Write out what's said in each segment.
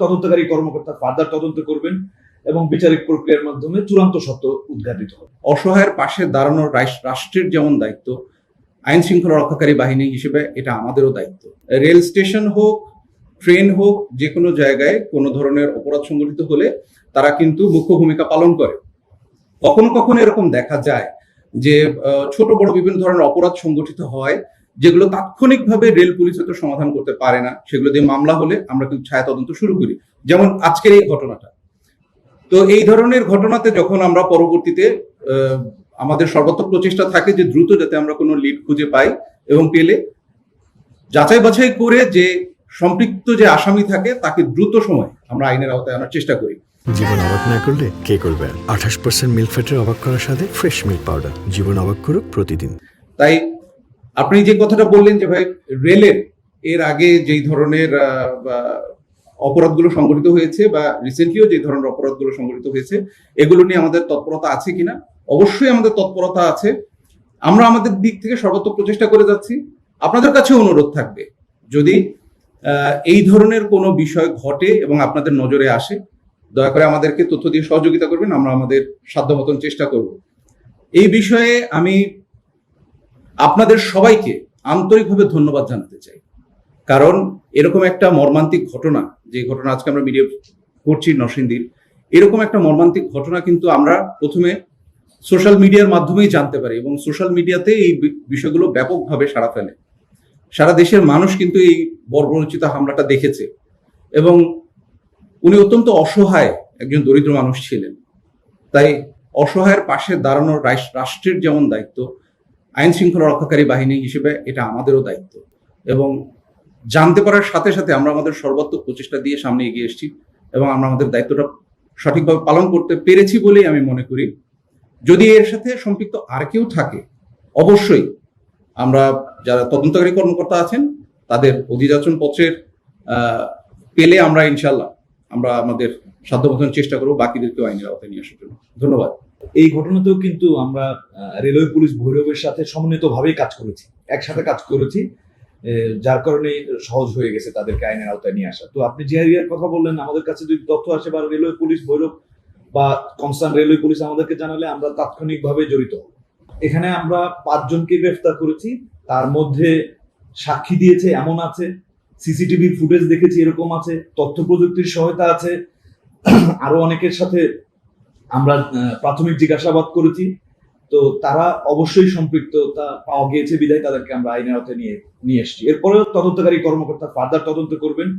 তদন্তকারী কর্মকর্তা ফার্দার তদন্ত করবেন এবং বিচারিক প্রক্রিয়ার মাধ্যমে চূড়ান্ত সত্য উদ্ঘাটিত হবে। অসহায়ের পাশে দাঁড়ানোর রাষ্ট্রের যেমন দায়িত্ব, আইন শৃঙ্খলা রক্ষাকারী বাহিনী হিসেবে এটা আমাদেরও দায়িত্ব। রেল স্টেশন হোক, ট্রেন হোক, যে কোনো জায়গায় কোনো ধরনের অপরাধ সংঘটিত হলে তারা কিন্তু মুখ্য ভূমিকা পালন করে। কখনো কখনো এরকম দেখা যায় যে ছোট বড় বিভিন্ন ধরনের অপরাধ সংঘটিত হয়, যেগুলো তাৎক্ষণিকভাবে রেল পুলিশ হয়তো সমাধান করতে পারে না। সেগুলো দিয়ে মামলা হলে আমরা কিন্তু ছায়া তদন্ত শুরু করি, যেমন আজকের এই ঘটনাটা। তো এই ধরনের ঘটনাতে যখন আমরা পরবর্তীতে আমাদের সর্বাত্মক প্রচেষ্টা থাকে যে দ্রুত যাতে আমরা কোনো লিড খুঁজে পাই এবং পেলে যাচাই বাছাই করে যে সম্পৃক্ত যে আসামি থাকে তাকে দ্রুত সময় আমরা আইনের আওতায় আনার চেষ্টা করি। জীবন অবাক না করলে কে করবে? 28% মিল্ক ফ্যাটের অবাক করার সাথে ফ্রেশ মিল্ক পাউডার। জীবন অবাক করুক প্রতিদিন। তাই আপনি যে কথাটা বললেন যে ভাই রেলের এর আগে যেই ধরনের অপরাধগুলো সংঘটিত হয়েছে বা রিসেন্টলিও যে ধরনের অপরাধগুলো সংঘটিত হয়েছে, এগুলো নিয়ে আমাদের তৎপরতা আছে কিনা? অবশ্যই আমাদের তৎপরতা আছে। আমরা আমাদের দিক থেকে সর্বাত্মক প্রচেষ্টা করে যাচ্ছি। আপনাদের কাছে অনুরোধ থাকবে, যদি এই ধরনের কোনো বিষয় ঘটে এবং আপনাদের নজরে আসে, দয়া করে আমাদেরকে তথ্য দিয়ে সহযোগিতা করবেন। আমরা আমাদের সাধ্য মতন চেষ্টা করব। এই বিষয়ে আমি আপনাদের সবাইকে আন্তরিকভাবে ধন্যবাদ জানাতে চাই, কারণ এরকম একটা মর্মান্তিক ঘটনা, যে ঘটনা আজকে আমরা মিডিয়া করছি নরসিংদীর, এরকম একটা মর্মান্তিক ঘটনা কিন্তু আমরা প্রথমে সোশ্যাল মিডিয়ার মাধ্যমেই জানতে পারি এবং সোশ্যাল মিডিয়াতে এই বিষয়গুলো ব্যাপকভাবে সাড়া ফেলে। সারা দেশের মানুষ কিন্তু এই বর্বরোচিত হামলাটা দেখেছে এবং উনি অত্যন্ত অসহায় একজন দরিদ্র মানুষ ছিলেন। তাই অসহায়ের পাশে দাঁড়ানোর রাষ্ট্রের যেমন দায়িত্ব, আইন শৃঙ্খলা রক্ষাকারী বাহিনী হিসেবে এটা আমাদেরও দায়িত্ব। এবং জানতে পারার সাথে সাথে আমরা আমাদের সর্বাত্মক প্রচেষ্টা দিয়ে সামনে এগিয়ে এসেছি এবং আমরা আমাদের দায়িত্বটা সঠিকভাবে পালন করতে পেরেছি বলেই আমি মনে করি। যদি এর সাথে সম্পৃক্ত আর কেউ থাকে, অবশ্যই আমরা যারা তদন্তকারী কর্মকর্তা আছেন তাদের অধিযাচন পত্রের পেলে আমরা ইনশাল্লাহ আমরা আমাদের সাধ্যমতন চেষ্টা করবো বাকিদেরকেও আইনের আওতায় নিয়ে আসার জন্য। ধন্যবাদ। এই ঘটনাতেও কিন্তু আমরা রেলওয়ে পুলিশ ভৈরবের সাথে সমন্বিতভাবেই কাজ করেছি, একসাথে কাজ করেছি, যার কারণে সহজ হয়ে গেছে তাদেরকে আইনের আওতায় নিয়ে আসা। তো আপনি যে এরিয়ার কথা বললেন, আমাদের কাছে যদি তথ্য আসে বা রেলওয়ে পুলিশ ভৈরব বা কনসার্ন রেলওয়ে পুলিশ আমাদেরকে জানালে আমরা তাৎক্ষণিকভাবে জড়িত হব। এখানে আমরা 5 জনকে গ্রেফতার করেছি, তার মধ্যে সাক্ষী দিয়েছে এমন আছে, সিসিটিভির ফুটেজ দেখেছি এরকম আছে, তথ্য প্রযুক্তির সহায়তা আছে, আরো অনেকের সাথে আমরা প্রাথমিক জিজ্ঞাসাবাদ করেছি। তো তারা অবশ্যই সম্পৃক্ততা পাওয়া গিয়েছে বিধায় তাদেরকে আমরা আইনের আওতায় নিয়ে এসেছি। এরপরেও তদন্তকারী কর্মকর্তা ফার্দার তদন্ত করবেন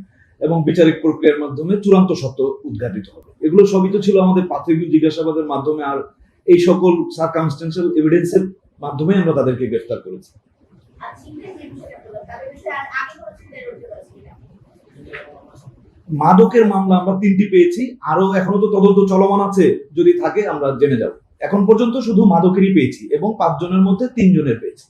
এবং বিচারিক প্রক্রিয়ার মাধ্যমে চূড়ান্ত সত্য উদ্ঘাটিত হবে। এগুলো সবই তো ছিল আমাদের প্রাথমিক জিজ্ঞাসাবাদের মাধ্যমে, আর এই সকল সার্কামস্টেন্সিয়াল এভিডেন্সের মাধ্যমে আমরা তাদেরকে গ্রেফতার করেছি। মাদকের মামলা আমরা 3টি পেয়েছি, আরো এখনো তো তদন্ত চলমান আছে, যদি থাকে আমরা জেনে যাব। এখন পর্যন্ত শুধু মাদকেরই পেয়েছি এবং 5 জনের মধ্যে 3 জনের পেয়েছি।